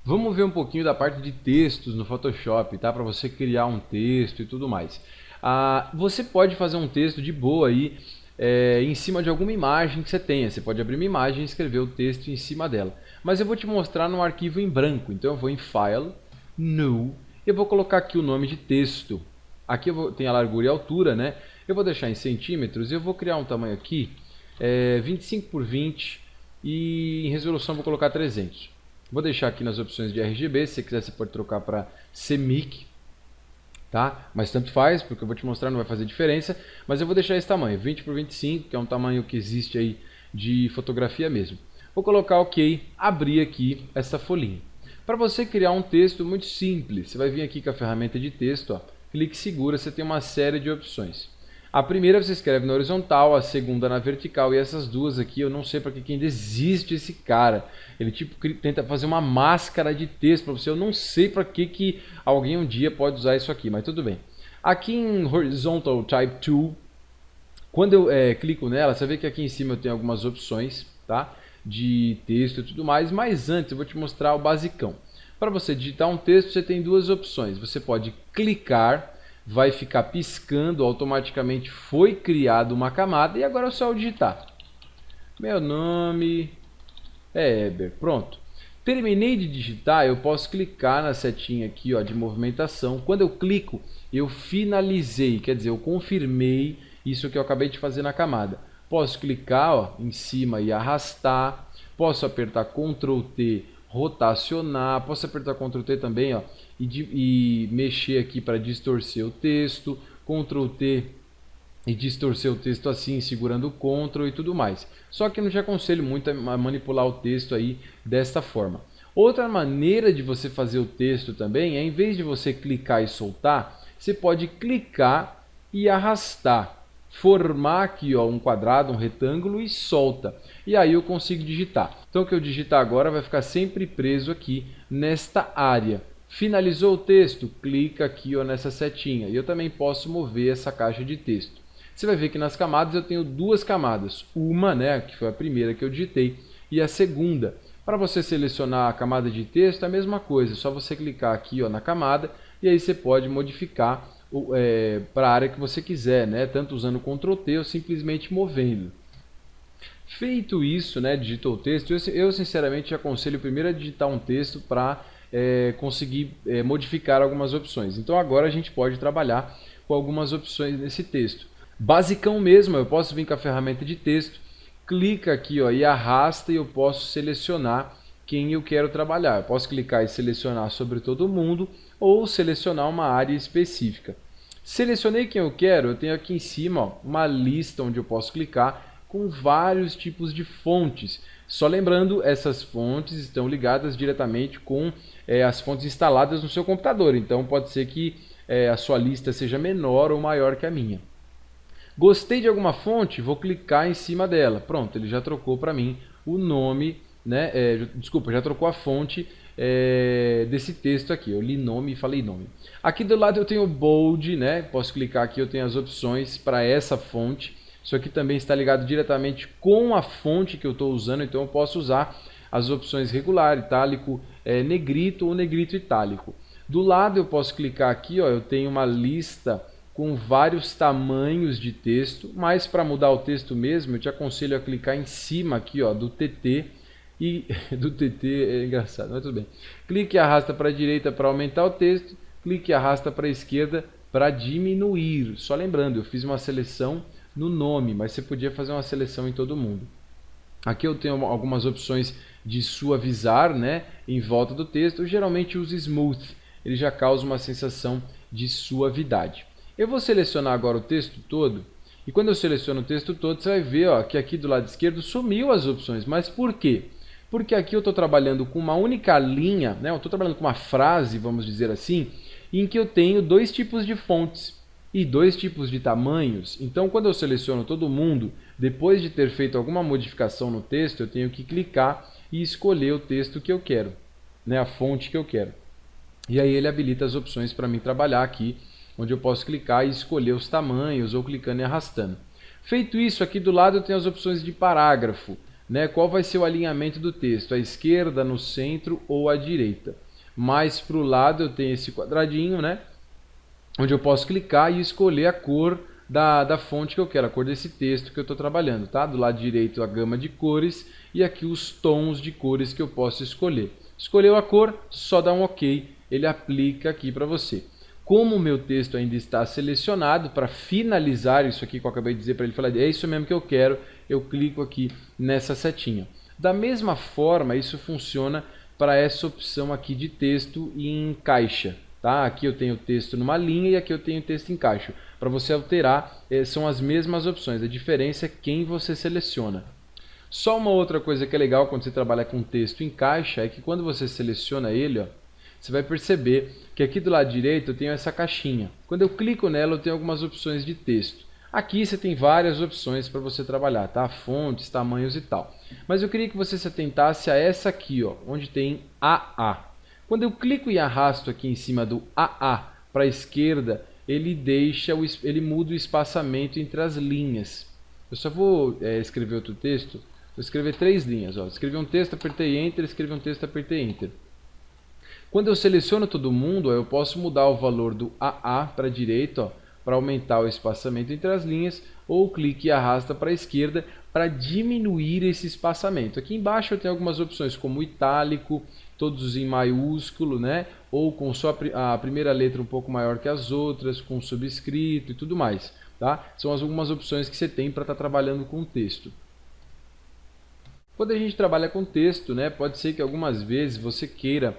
Vamos ver um pouquinho da parte de textos no Photoshop, tá? Para você criar um texto e tudo mais. Você pode fazer um texto de boa aí em cima de alguma imagem que você tenha. Você pode abrir uma imagem e escrever o texto em cima dela. Mas eu vou te mostrar num arquivo em branco. Então eu vou em File, New, e eu vou colocar aqui o nome de texto. Aqui tem a largura e a altura, né? Eu vou deixar em centímetros e eu vou criar um tamanho aqui, 25 por 20, e em resolução eu vou colocar 300. Vou deixar aqui nas opções de RGB, se você quiser você pode trocar para CMYK, tá? Mas tanto faz, porque eu vou te mostrar, não vai fazer diferença, mas eu vou deixar esse tamanho, 20 por 25, que é um tamanho que existe aí de fotografia mesmo. Vou colocar OK, abrir aqui essa folhinha. Para você criar um texto muito simples, você vai vir aqui com a ferramenta de texto, ó, clique segura, você tem uma série de opções. A primeira você escreve na horizontal, a segunda na vertical, e essas duas aqui eu não sei para que ainda existe esse cara. Ele tipo tenta fazer uma máscara de texto para você, eu não sei para que alguém um dia pode usar isso aqui, mas tudo bem. Aqui em Horizontal Type Tool, quando eu clico nela, você vê que aqui em cima eu tenho algumas opções, tá? De texto e tudo mais, mas antes eu vou te mostrar o basicão. Para você digitar um texto, você tem duas opções. Você pode clicar, vai ficar piscando, automaticamente foi criada uma camada e agora é só eu digitar. Meu nome é Eber, pronto. Terminei de digitar, eu posso clicar na setinha aqui, ó, de movimentação. Quando eu clico, eu finalizei, quer dizer, eu confirmei isso que eu acabei de fazer na camada. Posso clicar, ó, em cima e arrastar, posso apertar Ctrl T, rotacionar, posso apertar Ctrl T também, ó, e mexer aqui para distorcer o texto, Ctrl T e distorcer o texto assim, segurando o Ctrl e tudo mais. Só que eu não te aconselho muito a manipular o texto aí desta forma. Outra maneira de você fazer o texto também é, em vez de você clicar e soltar, você pode clicar e arrastar. Formar aqui, ó, um quadrado, um retângulo e solta. E aí eu consigo digitar. Então o que eu digitar agora vai ficar sempre preso aqui nesta área. Finalizou o texto? Clica aqui, ó, nessa setinha. E eu também posso mover essa caixa de texto. Você vai ver que nas camadas eu tenho duas camadas. Uma, né, que foi a primeira que eu digitei, e a segunda. Para você selecionar a camada de texto é a mesma coisa. É só você clicar aqui, ó, na camada e aí você pode modificar para a área que você quiser, né? Tanto usando Ctrl T ou simplesmente movendo. Feito isso, né, digitou o texto, eu sinceramente aconselho primeiro a digitar um texto para conseguir modificar algumas opções. Então agora a gente pode trabalhar com algumas opções nesse texto. Basicão mesmo, eu posso vir com a ferramenta de texto, clica aqui, ó, e arrasta e eu posso selecionar quem eu quero trabalhar. Eu posso clicar e selecionar sobre todo mundo ou selecionar uma área específica. Selecionei quem eu quero, eu tenho aqui em cima, ó, uma lista onde eu posso clicar com vários tipos de fontes. Só lembrando, essas fontes estão ligadas diretamente com as fontes instaladas no seu computador. Então pode ser que a sua lista seja menor ou maior que a minha. Gostei de alguma fonte, vou clicar em cima dela. Pronto, ele já trocou para mim o nome, né? Desculpa, já trocou a fonte desse texto aqui. Eu li nome e falei nome. Aqui do lado eu tenho bold, né? Posso clicar aqui, eu tenho as opções para essa fonte. Isso aqui também está ligado diretamente com a fonte que eu estou usando, então eu posso usar as opções regular, itálico, negrito ou negrito itálico. Do lado eu posso clicar aqui, ó, eu tenho uma lista com vários tamanhos de texto, mas para mudar o texto mesmo, eu te aconselho a clicar em cima aqui, ó, do TT, e do TT é engraçado, mas tudo bem. Clique e arrasta para a direita para aumentar o texto, clique e arrasta para a esquerda para diminuir. Só lembrando, eu fiz uma seleção no nome, mas você podia fazer uma seleção em todo mundo. Aqui eu tenho algumas opções de suavizar, né, em volta do texto. Eu geralmente uso Smooth, ele já causa uma sensação de suavidade. Eu vou selecionar agora o texto todo, e quando eu seleciono o texto todo, você vai ver, ó, que aqui do lado esquerdo sumiu as opções. Mas por quê? Porque aqui eu estou trabalhando com uma única linha, né, eu estou trabalhando com uma frase, vamos dizer assim, em que eu tenho dois tipos de fontes e dois tipos de tamanhos. Então, quando eu seleciono todo mundo, depois de ter feito alguma modificação no texto, eu tenho que clicar e escolher o texto que eu quero, né, a fonte que eu quero. E aí ele habilita as opções para mim trabalhar aqui, onde eu posso clicar e escolher os tamanhos, ou clicando e arrastando. Feito isso, aqui do lado eu tenho as opções de parágrafo. né? Qual vai ser o alinhamento do texto? À esquerda, no centro ou à direita? Mais para o lado eu tenho esse quadradinho, né? Onde eu posso clicar e escolher a cor da fonte que eu quero, a cor desse texto que eu estou trabalhando, tá? Do lado direito a gama de cores e aqui os tons de cores que eu posso escolher. Escolheu a cor, só dá um OK, ele aplica aqui para você. Como o meu texto ainda está selecionado, para finalizar isso aqui que eu acabei de dizer para ele, falar, é isso mesmo que eu quero, eu clico aqui nessa setinha. Da mesma forma, isso funciona para essa opção aqui de texto em caixa. Tá? Aqui eu tenho o texto numa linha e aqui eu tenho o texto em caixa. Para você alterar, são as mesmas opções, a diferença é quem você seleciona. Só uma outra coisa que é legal quando você trabalha com texto em caixa é que quando você seleciona ele, ó, você vai perceber que aqui do lado direito eu tenho essa caixinha. Quando eu clico nela eu tenho algumas opções de texto. Aqui você tem várias opções para você trabalhar, tá? Fontes, tamanhos e tal. Mas eu queria que você se atentasse a essa aqui, ó, onde tem AA. Quando eu clico e arrasto aqui em cima do AA para a esquerda, ele muda o espaçamento entre as linhas. Eu só vou escrever outro texto. Vou escrever 3 linhas. Ó. Escrevi um texto, apertei Enter, escrevi um texto, apertei Enter. Quando eu seleciono todo mundo, ó, eu posso mudar o valor do AA para a direita, para aumentar o espaçamento entre as linhas, ou clique e arrasta para a esquerda para diminuir esse espaçamento. Aqui embaixo eu tenho algumas opções como itálico, todos em maiúsculo, né? Ou com só a primeira letra um pouco maior que as outras, com subscrito e tudo mais. Tá? São algumas opções que você tem para estar trabalhando com texto. Quando a gente trabalha com texto, né, pode ser que algumas vezes você queira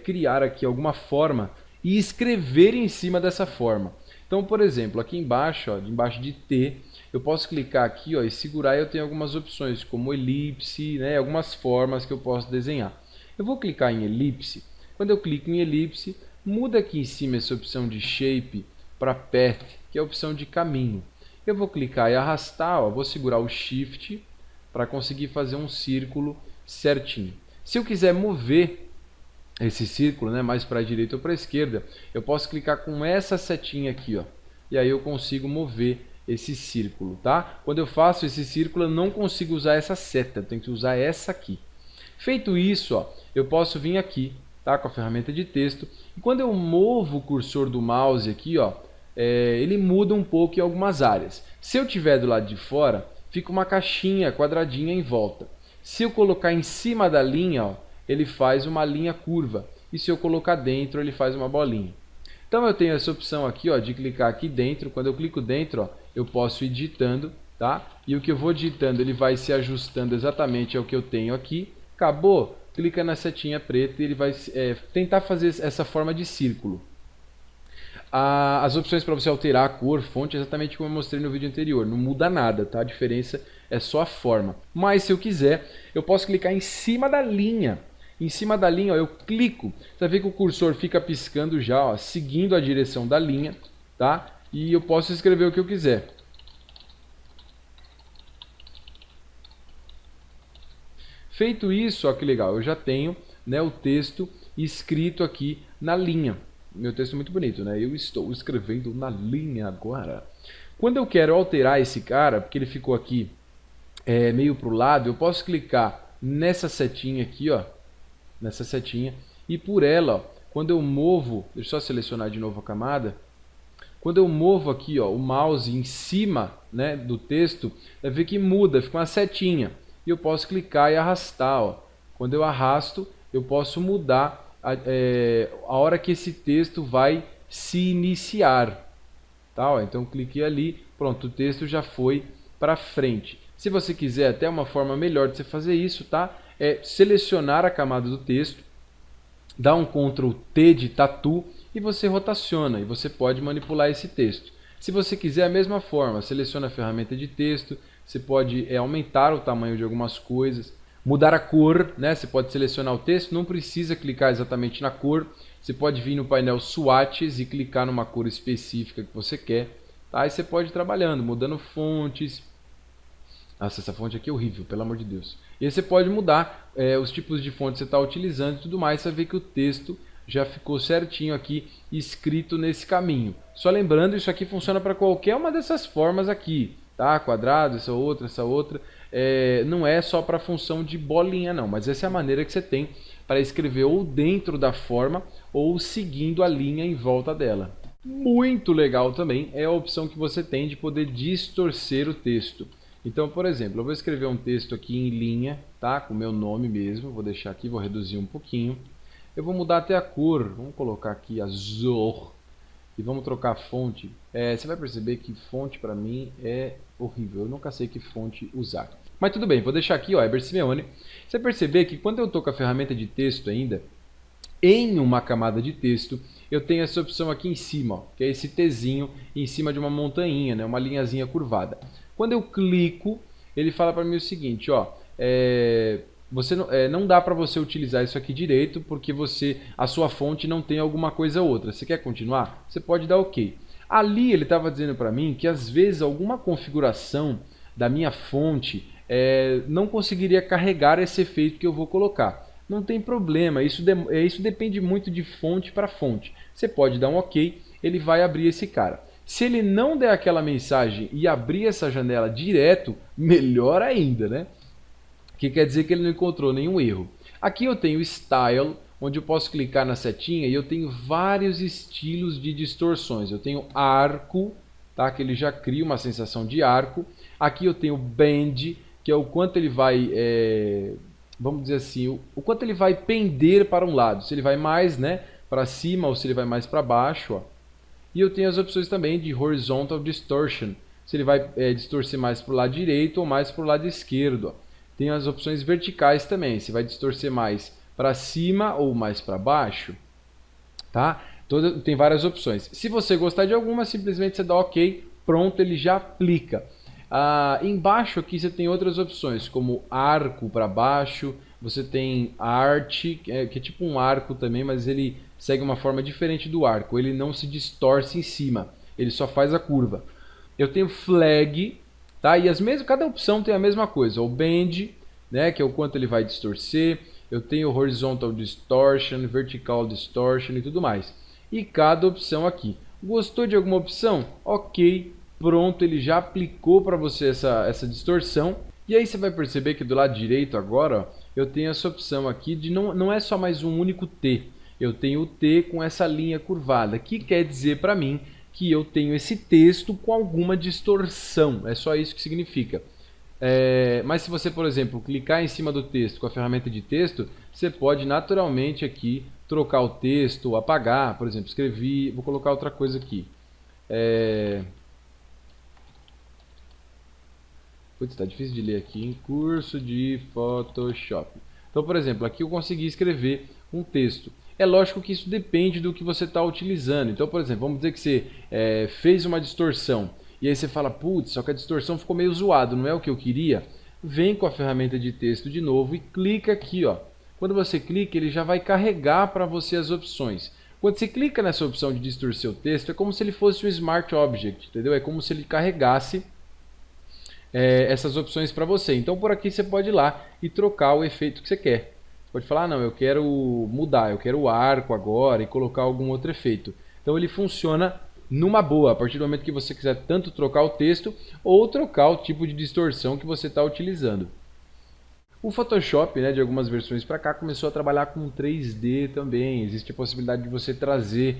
criar aqui alguma forma e escrever em cima dessa forma. Então, por exemplo, aqui embaixo, ó, embaixo de T, eu posso clicar aqui, ó, e segurar e eu tenho algumas opções, como elipse, né, algumas formas que eu posso desenhar. Eu vou clicar em elipse. Quando eu clico em elipse, muda aqui em cima essa opção de shape para path, que é a opção de caminho. Eu vou clicar e arrastar, ó, vou segurar o shift para conseguir fazer um círculo certinho. Se eu quiser mover esse círculo, né, mais para a direita ou para a esquerda, eu posso clicar com essa setinha aqui, ó, e aí eu consigo mover esse círculo, tá? Quando eu faço esse círculo, eu não consigo usar essa seta, eu tenho que usar essa aqui. Feito isso, ó, eu posso vir aqui, tá, com a ferramenta de texto, e quando eu movo o cursor do mouse aqui, ó, ele muda um pouco em algumas áreas. Se eu tiver do lado de fora, fica uma caixinha quadradinha em volta. Se eu colocar em cima da linha, ó, ele faz uma linha curva. E se eu colocar dentro, ele faz uma bolinha. Então eu tenho essa opção aqui, ó, de clicar aqui dentro. Quando eu clico dentro, ó, eu posso ir digitando, tá? E o que eu vou digitando, ele vai se ajustando exatamente ao que eu tenho aqui. Acabou? Clica na setinha preta e ele vai tentar fazer essa forma de círculo. As opções para você alterar a cor, fonte, exatamente como eu mostrei no vídeo anterior. Não muda nada, tá? A diferença é só a forma. Mas se eu quiser, eu posso clicar em cima da linha. Em cima da linha, ó, eu clico. Você vai ver que o cursor fica piscando já, ó, seguindo a direção da linha, tá? E eu posso escrever o que eu quiser. Feito isso, ó, que legal, eu já tenho, né, o texto escrito aqui na linha. Meu texto é muito bonito, né? Eu estou escrevendo na linha agora. Quando eu quero alterar esse cara, porque ele ficou aqui meio para o lado, eu posso clicar nessa setinha aqui, ó, nessa setinha, e por ela, ó, quando eu movo, deixa eu só selecionar de novo a camada, quando eu movo aqui, ó, o mouse em cima, né, do texto, vai ver que muda, fica uma setinha, e eu posso clicar e arrastar, ó. Quando eu arrasto, eu posso mudar a hora que esse texto vai se iniciar, tá? Ó, então cliquei ali, pronto, o texto já foi para frente. Se você quiser até uma forma melhor de você fazer isso, tá? É selecionar a camada do texto, dá um Ctrl T de tatu e você rotaciona e você pode manipular esse texto. Se você quiser a mesma forma, seleciona a ferramenta de texto, você pode aumentar o tamanho de algumas coisas, mudar a cor, né? Você pode selecionar o texto, não precisa clicar exatamente na cor, você pode vir no painel swatches e clicar numa cor específica que você quer, tá? Aí você pode ir trabalhando, mudando fontes. Nossa, essa fonte aqui é horrível, pelo amor de Deus. E aí você pode mudar os tipos de fonte que você está utilizando e tudo mais, você vai ver que o texto já ficou certinho aqui, escrito nesse caminho. Só lembrando, isso aqui funciona para qualquer uma dessas formas aqui, tá? Quadrado, essa outra, não é só para a função de bolinha não, mas essa é a maneira que você tem para escrever ou dentro da forma ou seguindo a linha em volta dela. Muito legal também é a opção que você tem de poder distorcer o texto. Então, por exemplo, eu vou escrever um texto aqui em linha, tá? Com o meu nome mesmo, vou deixar aqui, vou reduzir um pouquinho. Eu vou mudar até a cor, vamos colocar aqui azul e vamos trocar a fonte. Você vai perceber que fonte para mim é horrível, eu nunca sei que fonte usar. Mas tudo bem, vou deixar aqui, ó, Heber Simeone. Você vai perceber que quando eu estou com a ferramenta de texto ainda, em uma camada de texto, eu tenho essa opção aqui em cima, ó, que é esse Tzinho em cima de uma montanha, né, uma linhazinha curvada. Quando eu clico, ele fala para mim o seguinte, ó, não dá para você utilizar isso aqui direito porque a sua fonte não tem alguma coisa ou outra. Você quer continuar? Você pode dar OK. Ali ele estava dizendo para mim que às vezes alguma configuração da minha fonte não conseguiria carregar esse efeito que eu vou colocar. Não tem problema, isso depende muito de fonte para fonte. Você pode dar um OK, ele vai abrir esse cara. Se ele não der aquela mensagem e abrir essa janela direto, melhor ainda, né? Que quer dizer que ele não encontrou nenhum erro. Aqui eu tenho Style, onde eu posso clicar na setinha e eu tenho vários estilos de distorções. Eu tenho arco, tá? Que ele já cria uma sensação de arco. Aqui eu tenho Bend, que é o quanto ele vai, vamos dizer assim, o quanto ele vai pender para um lado. Se ele vai mais, né, para cima ou se ele vai mais para baixo, ó. E eu tenho as opções também de Horizontal Distortion, se ele vai distorcer mais para o lado direito ou mais para o lado esquerdo. Ó. Tem as opções verticais também, se vai distorcer mais para cima ou mais para baixo. Tá? Tem várias opções. Se você gostar de alguma, simplesmente você dá OK, pronto, ele já aplica. Embaixo aqui você tem outras opções, como arco para baixo, você tem arte, que é tipo um arco também, mas ele segue uma forma diferente do arco, ele não se distorce em cima, ele só faz a curva. Eu tenho flag, tá? E cada opção tem a mesma coisa, o bend, né, que é o quanto ele vai distorcer, eu tenho horizontal distortion, vertical distortion e tudo mais. E cada opção aqui. Gostou de alguma opção? OK, pronto, ele já aplicou para você essa distorção. E aí você vai perceber que do lado direito agora, ó, eu tenho essa opção aqui de não é só mais um único T. Eu tenho o T com essa linha curvada, que quer dizer para mim que eu tenho esse texto com alguma distorção. É só isso que significa. Mas se você, por exemplo, clicar em cima do texto com a ferramenta de texto, você pode naturalmente aqui trocar o texto, apagar. Por exemplo, escrevi, vou colocar outra coisa aqui. Putz, tá difícil de ler aqui, em curso de Photoshop. Então, por exemplo, aqui eu consegui escrever um texto. É lógico que isso depende do que você está utilizando. Então, por exemplo, vamos dizer que você fez uma distorção. E aí você fala, putz, só que a distorção ficou meio zoado, não é o que eu queria? Vem com a ferramenta de texto de novo e clica aqui, ó. Quando você clica, ele já vai carregar para você as opções. Quando você clica nessa opção de distorcer o texto, é como se ele fosse um Smart Object, entendeu? É como se ele carregasse essas opções para você. Então por aqui você pode ir lá e trocar o efeito que você quer. Você pode falar, não, eu quero mudar, eu quero o arco agora e colocar algum outro efeito. Então ele funciona numa boa, a partir do momento que você quiser tanto trocar o texto ou trocar o tipo de distorção que você está utilizando. O Photoshop, né, de algumas versões para cá, começou a trabalhar com 3D também. Existe a possibilidade de você trazer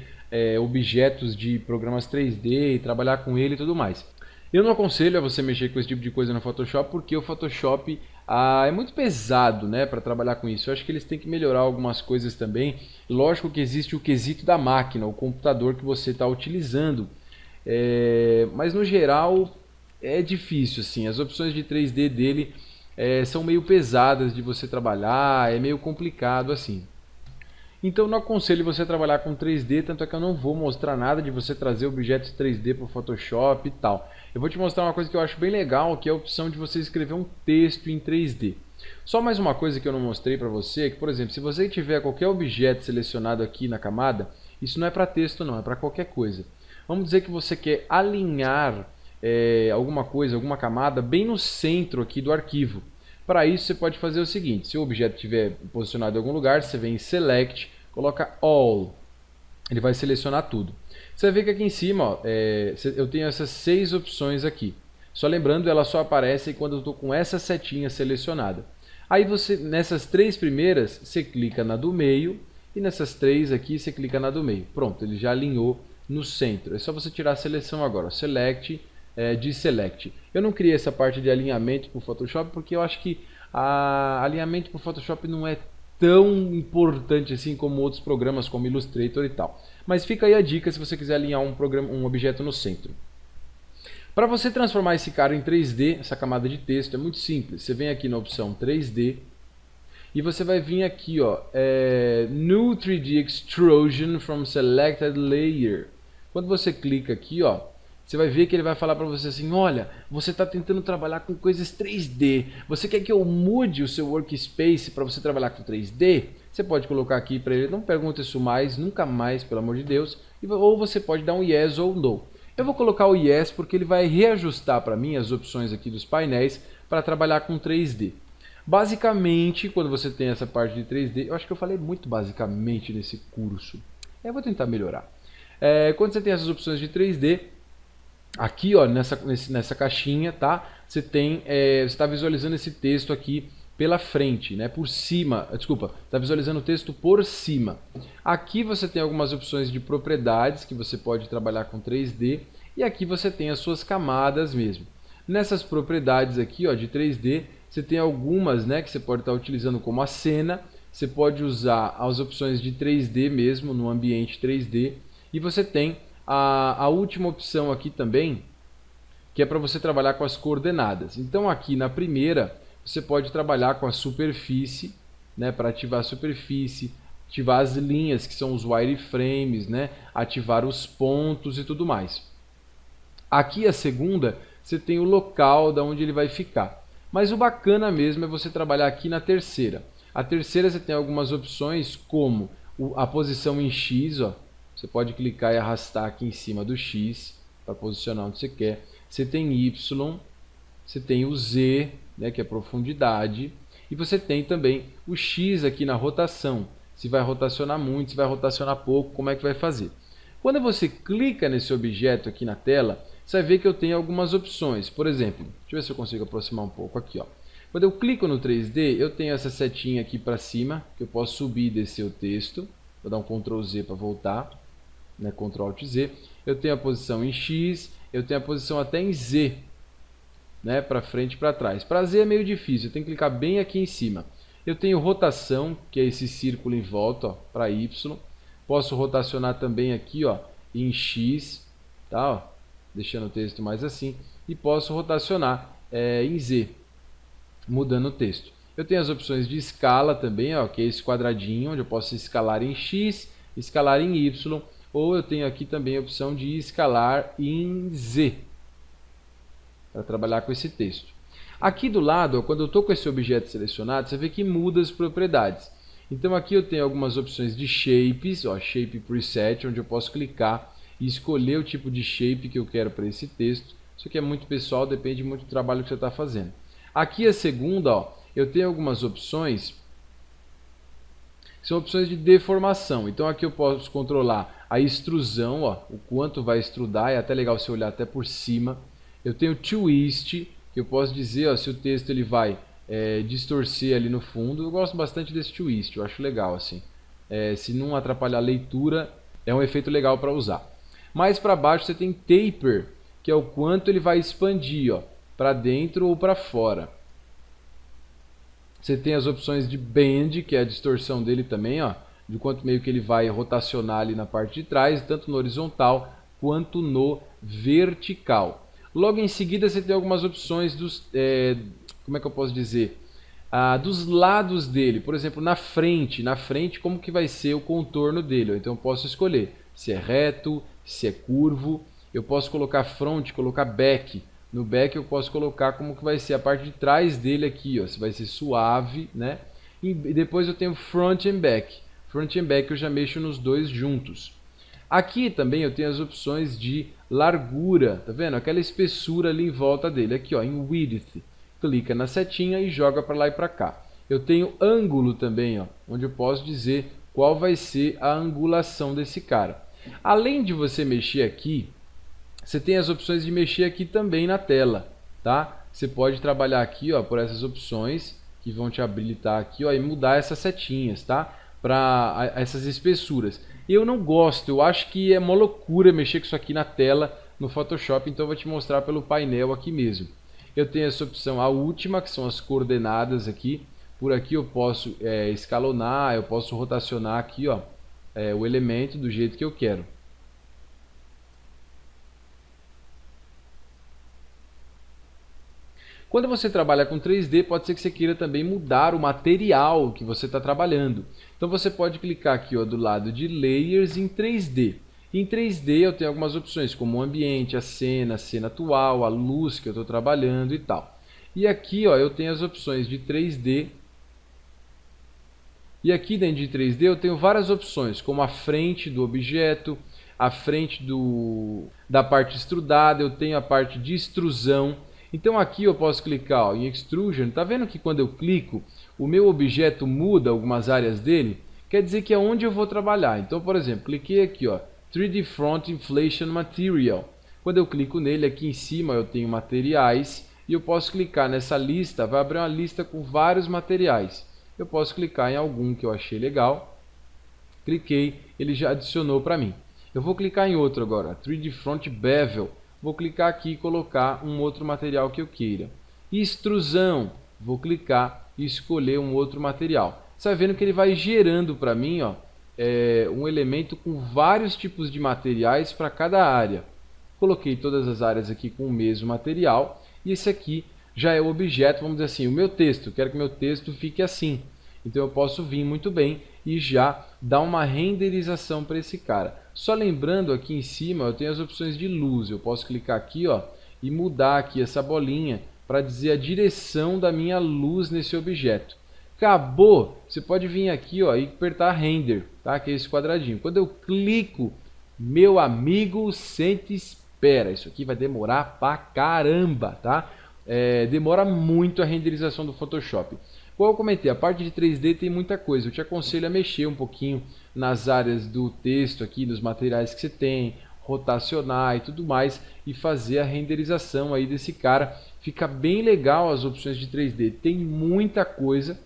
objetos de programas 3D e trabalhar com ele e tudo mais. Eu não aconselho a você mexer com esse tipo de coisa no Photoshop porque o Photoshop é muito pesado, né, para trabalhar com isso. Eu acho que eles têm que melhorar algumas coisas também. Lógico que existe o quesito da máquina, o computador que você está utilizando. Mas no geral é difícil, assim. As opções de 3D dele são meio pesadas de você trabalhar, é meio complicado assim. Então não aconselho você a trabalhar com 3D, tanto é que eu não vou mostrar nada de você trazer objetos 3D para o Photoshop e tal. Eu vou te mostrar uma coisa que eu acho bem legal, que é a opção de você escrever um texto em 3D. Só mais uma coisa que eu não mostrei para você, que por exemplo, se você tiver qualquer objeto selecionado aqui na camada, isso não é para texto não, é para qualquer coisa. Vamos dizer que você quer alinhar alguma coisa, alguma camada bem no centro aqui do arquivo. Para isso você pode fazer o seguinte, se o objeto estiver posicionado em algum lugar, você vem em Select, coloca All, ele vai selecionar tudo. Você vai ver que aqui em cima, ó, eu tenho essas 6 opções aqui. Só lembrando, ela só aparece quando eu estou com essa setinha selecionada. Aí você, nessas 3 primeiras, você clica na do meio, e nessas 3 aqui você clica na do meio. Pronto, ele já alinhou no centro. É só você tirar a seleção agora, Select, de Select. Eu não criei essa parte de alinhamento para o Photoshop, porque eu acho que alinhamento para o Photoshop não é tão importante assim como outros programas como Illustrator e tal. Mas fica aí a dica se você quiser alinhar um objeto no centro. Para você transformar esse cara em 3D, essa camada de texto, é muito simples. Você vem aqui na opção 3D e você vai vir aqui, ó, New 3D Extrusion from Selected Layer. Quando você clica aqui, ó, você vai ver que ele vai falar para você assim, olha, você está tentando trabalhar com coisas 3D, você quer que eu mude o seu workspace para você trabalhar com 3D? Você pode colocar aqui para ele, não pergunta isso mais, nunca mais, pelo amor de Deus, ou você pode dar um yes ou no. Eu vou colocar o yes porque ele vai reajustar para mim as opções aqui dos painéis para trabalhar com 3D. Basicamente, quando você tem essa parte de 3D, eu acho que eu falei muito basicamente nesse curso. Eu vou tentar melhorar. Quando você tem essas opções de 3D, aqui, ó, nessa caixinha, tá? Você está visualizando esse texto aqui pela frente, né? Por cima, desculpa, está visualizando o texto por cima. Aqui você tem algumas opções de propriedades que você pode trabalhar com 3D e aqui você tem as suas camadas mesmo. Nessas propriedades aqui, ó, de 3D, você tem algumas, né, que você pode estar utilizando como a cena, você pode usar as opções de 3D mesmo no ambiente 3D e você tem a última opção aqui também, que é para você trabalhar com as coordenadas. Então aqui na primeira você pode trabalhar com a superfície, né, para ativar a superfície, ativar as linhas, que são os wireframes, né, ativar os pontos e tudo mais. Aqui a segunda, você tem o local da onde ele vai ficar. Mas o bacana mesmo é você trabalhar aqui na terceira. A terceira você tem algumas opções como a posição em X, ó. Você pode clicar e arrastar aqui em cima do X para posicionar onde você quer. Você tem Y, você tem o Z, né, que é profundidade, e você tem também o X aqui na rotação, se vai rotacionar muito, se vai rotacionar pouco, como é que vai fazer. Quando você clica nesse objeto aqui na tela, você vai ver que eu tenho algumas opções. Por exemplo, deixa eu ver se eu consigo aproximar um pouco aqui, ó. Quando eu clico no 3D, eu tenho essa setinha aqui para cima, que eu posso subir e descer o texto. Vou dar um Ctrl Z para voltar, né, Ctrl Alt Z. Eu tenho a posição em X, eu tenho a posição até em Z, né, para frente e para trás. Para Z é meio difícil, eu tenho que clicar bem aqui em cima. Eu tenho rotação, que é esse círculo em volta, para Y. Posso rotacionar também aqui, ó, em X, tá, ó, deixando o texto mais assim. E posso rotacionar em Z, mudando o texto. Eu tenho as opções de escala também, ó, que é esse quadradinho, onde eu posso escalar em X, escalar em Y, ou eu tenho aqui também a opção de escalar em Z, para trabalhar com esse texto. Aqui do lado, ó, quando eu estou com esse objeto selecionado, você vê que muda as propriedades. Então aqui eu tenho algumas opções de shapes, ó, Shape Preset, onde eu posso clicar e escolher o tipo de shape que eu quero para esse texto. Isso aqui é muito pessoal, depende muito do trabalho que você está fazendo. Aqui a segunda, ó, eu tenho algumas opções, que são opções de deformação. Então aqui eu posso controlar a extrusão, ó, o quanto vai extrudar, é até legal você olhar até por cima. Eu tenho Twist, que eu posso dizer, ó, se o texto ele vai distorcer ali no fundo. Eu gosto bastante desse Twist, eu acho legal assim. Se não atrapalhar a leitura, é um efeito legal para usar. Mais para baixo você tem Taper, que é o quanto ele vai expandir, ó, para dentro ou para fora. Você tem as opções de Bend, que é a distorção dele também, ó, de quanto meio que ele vai rotacionar ali na parte de trás, tanto no horizontal quanto no vertical. Logo em seguida você tem algumas opções dos, como é que eu posso dizer? Dos lados dele, por exemplo, na frente como que vai ser o contorno dele. Então eu posso escolher se é reto, se é curvo, eu posso colocar front, colocar back. No back eu posso colocar como que vai ser a parte de trás dele aqui, ó, se vai ser suave, né? E depois eu tenho front and back. Front and back eu já mexo nos dois juntos. Aqui também eu tenho as opções de largura, tá vendo? Aquela espessura ali em volta dele, aqui ó, em width. Clica na setinha e joga para lá e para cá. Eu tenho ângulo também, ó, onde eu posso dizer qual vai ser a angulação desse cara. Além de você mexer aqui, você tem as opções de mexer aqui também na tela. tá? Você pode trabalhar aqui, ó, por essas opções que vão te habilitar aqui, ó, e mudar essas setinhas, tá? Para essas espessuras. Eu não gosto, eu acho que é uma loucura mexer com isso aqui na tela no Photoshop, então eu vou te mostrar pelo painel aqui mesmo. Eu tenho essa opção, a última, que são as coordenadas aqui. Por aqui eu posso escalonar, eu posso rotacionar aqui, ó, o elemento do jeito que eu quero. Quando você trabalha com 3D, pode ser que você queira também mudar o material que você está trabalhando. Então você pode clicar aqui, ó, do lado de Layers em 3D. Em 3D eu tenho algumas opções, como o ambiente, a cena atual, a luz que eu estou trabalhando e tal. E aqui, ó, eu tenho as opções de 3D. E aqui dentro de 3D eu tenho várias opções, como a frente do objeto, a frente da parte extrudada, eu tenho a parte de extrusão. Então aqui eu posso clicar, ó, em Extrusion. Tá vendo que quando eu clico, o meu objeto muda algumas áreas dele? Quer dizer que é onde eu vou trabalhar. Então, por exemplo, cliquei aqui, ó, 3D Front Inflation Material. Quando eu clico nele, aqui em cima eu tenho materiais e eu posso clicar nessa lista, vai abrir uma lista com vários materiais. Eu posso clicar em algum que eu achei legal. Cliquei, ele já adicionou para mim. Eu vou clicar em outro agora, 3D Front Bevel. Vou clicar aqui e colocar um outro material que eu queira. Extrusão, vou clicar e escolher um outro material. Você vai vendo que ele vai gerando para mim, ó, um elemento com vários tipos de materiais para cada área. Coloquei todas as áreas aqui com o mesmo material e esse aqui já é o objeto, vamos dizer assim, o meu texto. Eu quero que meu texto fique assim. Então eu posso vir muito bem e já dar uma renderização para esse cara. Só lembrando, aqui em cima eu tenho as opções de luz. Eu posso clicar aqui, ó, e mudar aqui essa bolinha para dizer a direção da minha luz nesse objeto. Acabou! Você pode vir aqui, ó, e apertar Render, tá? Que é esse quadradinho. Quando eu clico, meu amigo, sente espera. Isso aqui vai demorar pra caramba, tá? Demora muito a renderização do Photoshop. Como eu comentei, a parte de 3D tem muita coisa. Eu te aconselho a mexer um pouquinho nas áreas do texto aqui, nos materiais que você tem, rotacionar e tudo mais, e fazer a renderização aí desse cara. Fica bem legal as opções de 3D. Tem muita coisa.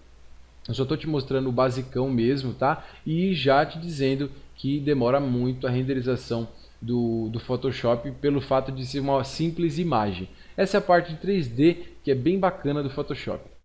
Eu só estou te mostrando o basicão mesmo, tá? E já te dizendo que demora muito a renderização do Photoshop pelo fato de ser uma simples imagem. Essa é a parte de 3D que é bem bacana do Photoshop.